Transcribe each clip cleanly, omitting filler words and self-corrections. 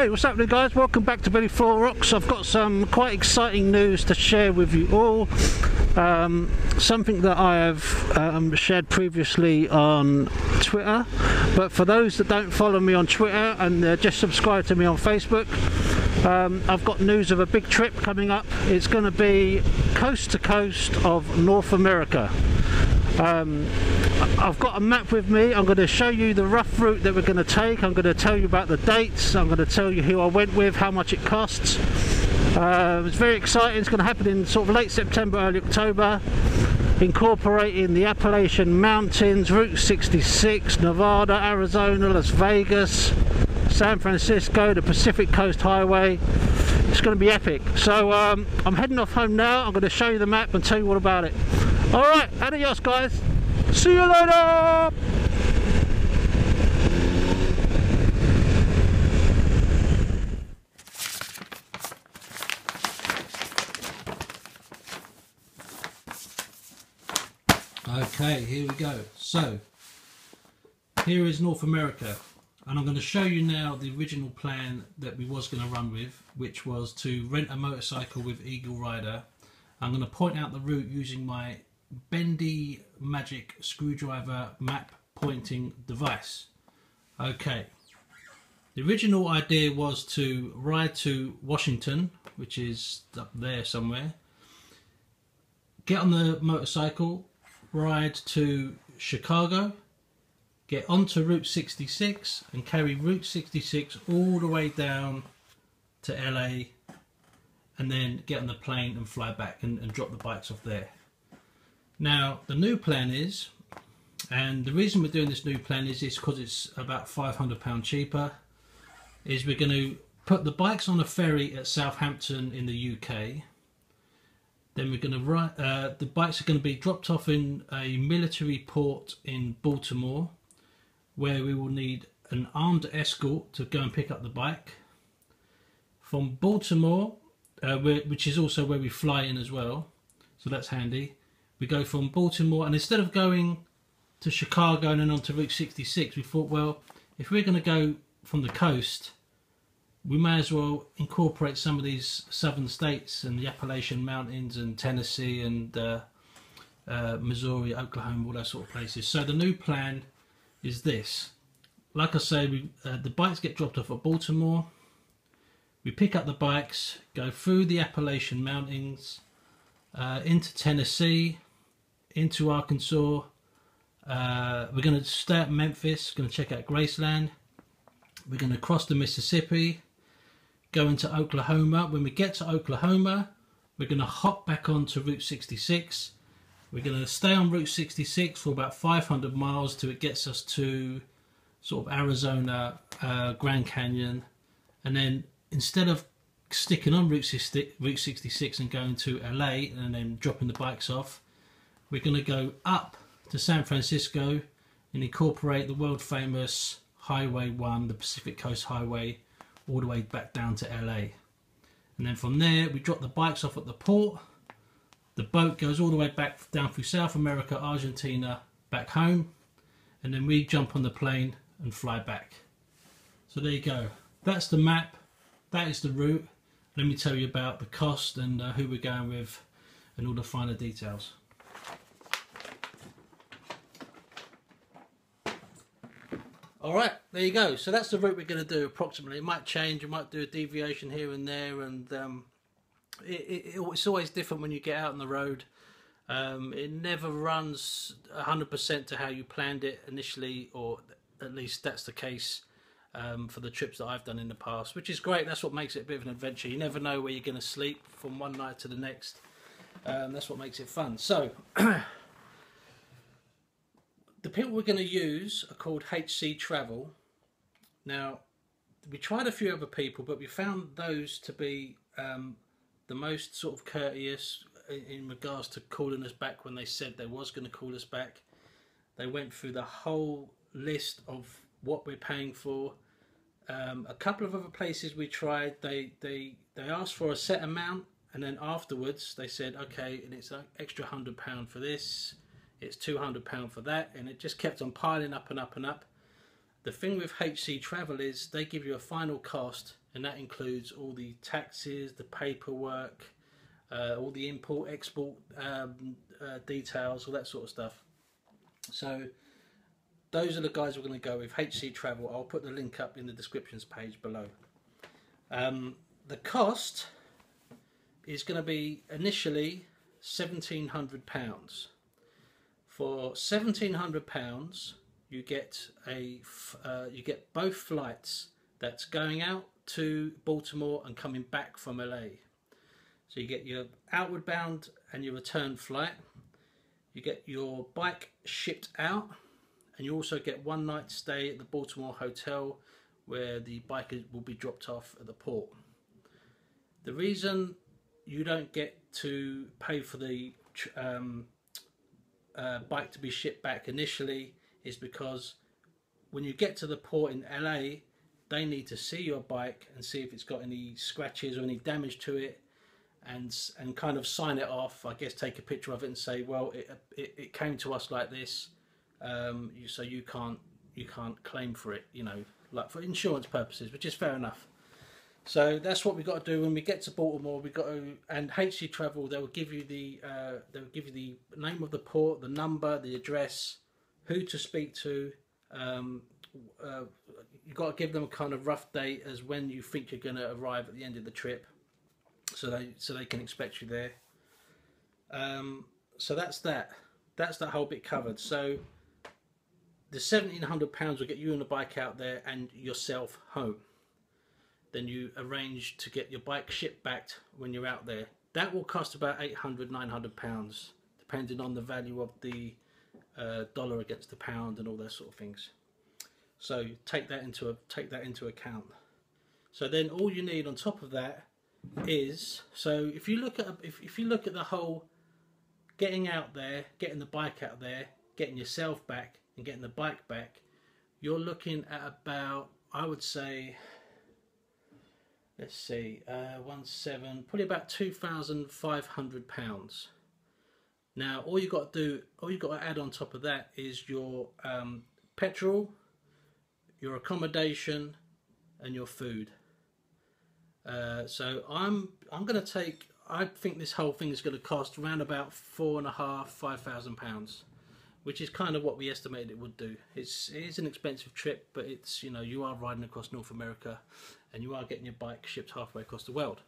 Hey, what's happening guys? Welcome back to Billy Four Rocks. I've got some quite exciting news to share with you all. Something that I have shared previously on Twitter, but for those that don't follow me on Twitter and just subscribe to me on Facebook, I've got news of a big trip coming up. It's going to be coast to coast of North America. I've got a map with me. I'm going to show you the rough route that we're going to take. I'm going to tell you about the dates. I'm going to tell you who I went with, how much it costs. It's very exciting. It's going to happen in sort of late September, early October, incorporating the Appalachian Mountains, Route 66, Nevada, Arizona, Las Vegas, San Francisco, the Pacific Coast Highway. It's going to be epic. So I'm heading off home now. I'm going to show you the map and tell you all about it. Alright, adios guys. See you later. Okay, here we go. So, here is North America. And I'm going to show you now the original plan that we was going to run with, which was to rent a motorcycle with Eagle Rider. I'm going to point out the route using my bendy magic screwdriver map pointing device. Okay, the original idea was to ride to Washington, which is up there somewhere, get on the motorcycle, ride to Chicago, get onto Route 66 and carry Route 66 all the way down to LA, and then get on the plane and fly back and drop the bikes off there. Now the new plan is, and the reason we're doing this new plan is because it's about £500 cheaper, is we're going to put the bikes on a ferry at Southampton in the UK. Then we're going to ride, the bikes are going to be dropped off in a military port in Baltimore, where we will need an armed escort to go and pick up the bike. From Baltimore, which is also where we fly in as well, so that's handy. We go from Baltimore, and instead of going to Chicago and then on to Route 66, we thought, well, if we're going to go from the coast, we may as well incorporate some of these southern states and the Appalachian Mountains and Tennessee and Missouri, Oklahoma, all those sort of places. So the new plan is this. Like I say, the bikes get dropped off at Baltimore. We pick up the bikes, go through the Appalachian Mountains, into Tennessee, into Arkansas. We're going to stay at Memphis, going to check out Graceland. We're going to cross the Mississippi, go into Oklahoma. When we get to Oklahoma, we're going to hop back onto Route 66. We're going to stay on Route 66 for about 500 miles till it gets us to sort of Arizona, Grand Canyon, and then instead of sticking on Route 66 and going to LA and then dropping the bikes off, we're going to go up to San Francisco and incorporate the world famous Highway 1, the Pacific Coast Highway, all the way back down to LA. And then from there we drop the bikes off at the port. The boat goes all the way back down through South America, Argentina, back home, and then we jump on the plane and fly back. So there you go. That's the map. That is the route. Let me tell you about the cost and who we're going with and all the finer details. Alright, there you go. So that's the route we're going to do approximately. It might change, you might do a deviation here and there, and it's always different when you get out on the road. It never runs 100% to how you planned it initially, or at least that's the case for the trips that I've done in the past, which is great. That's what makes it a bit of an adventure. You never know where you're going to sleep from one night to the next. That's what makes it fun. So the people we're going to use are called HC Travel. Now, we tried a few other people, but we found those to be the most sort of courteous in regards to calling us back when they said they was going to call us back. They went through the whole list of what we're paying for. A couple of other places we tried, they asked for a set amount, and then afterwards they said, okay, and it's an extra £100 for this, it's £200 for that, and it just kept on piling up and up and up. The thing with HC Travel is they give you a final cost, and that includes all the taxes, the paperwork, all the import export details, all that sort of stuff. So those are the guys we're going to go with, HC Travel. I'll put the link up in the descriptions page below. The cost is going to be initially £1,700. For £1,700, you get you get both flights that's going out to Baltimore and coming back from LA. So you get your outward bound and your return flight. You get your bike shipped out, and you also get one night stay at the Baltimore hotel where the bike will be dropped off at the port. The reason you don't get to pay for the bike to be shipped back initially is because when you get to the port in LA, they need to see your bike and see if it's got any scratches or any damage to it, and kind of sign it off. I guess take a picture of it and say, well, it came to us like this, so you can't claim for it, you know, like for insurance purposes, which is fair enough. So that's what we got to do when we get to Baltimore. We got to, and HC Travel, they will give you the name of the port, the number, the address, who to speak to. You've got to give them a kind of rough date as when you think you're going to arrive at the end of the trip, so they can expect you there. So that's that whole bit covered. So the £1,700 will get you and the bike out there and yourself home. Then you arrange to get your bike shipped back when you're out there. That will cost about £800, £900, depending on the value of the dollar against the pound and all those sort of things. So take that into account. So then all you need on top of that is, so if you look at the whole getting out there, getting the bike out there, getting yourself back and getting the bike back, you're looking at about, I would say, let's see, probably about £2,500. Now all you got to add on top of that is your petrol, your accommodation, and your food. So I'm going to take, I think this whole thing is going to cost around about £4,500–5,000, which is kind of what we estimated it would do. It is an expensive trip, but it's, you know, you are riding across North America and you are getting your bike shipped halfway across the world.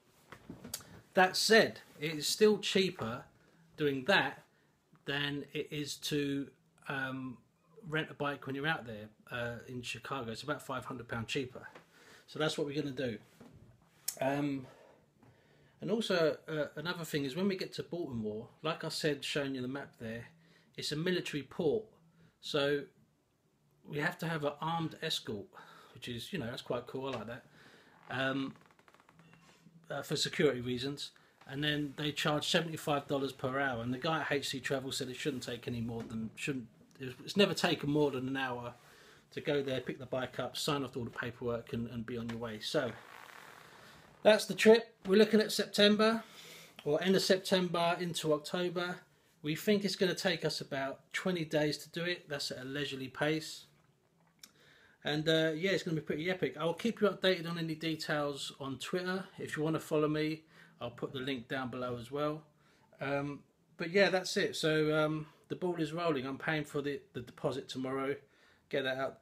That said, it is still cheaper doing that than it is to rent a bike when you're out there in Chicago. It's about £500 cheaper. So that's what we're going to do. And also another thing is when we get to Baltimore, like I said, showing you the map there, it's a military port, so we have to have an armed escort, which is, you know, that's quite cool. I like that, for security reasons. And then they charge $75 per hour, and the guy at HC Travel said it shouldn't take any more than, it's never taken more than an hour to go there, pick the bike up, sign off all the paperwork and be on your way. So that's the trip. We're looking at September, or end of September into October. We think it's going to take us about 20 days to do it. That's at a leisurely pace. And yeah, it's going to be pretty epic. I'll keep you updated on any details on Twitter. If you want to follow me, I'll put the link down below as well. But yeah, that's it. So the ball is rolling. I'm paying for the deposit tomorrow. Get that out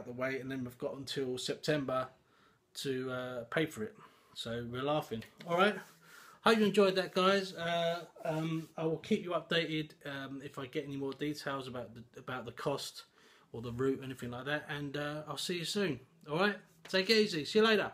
the way, and then we've got until September to pay for it. So we're laughing. All right. Hope you enjoyed that, guys. I will keep you updated if I get any more details about the cost or the route, anything like that. And I'll see you soon. All right. Take it easy. See you later.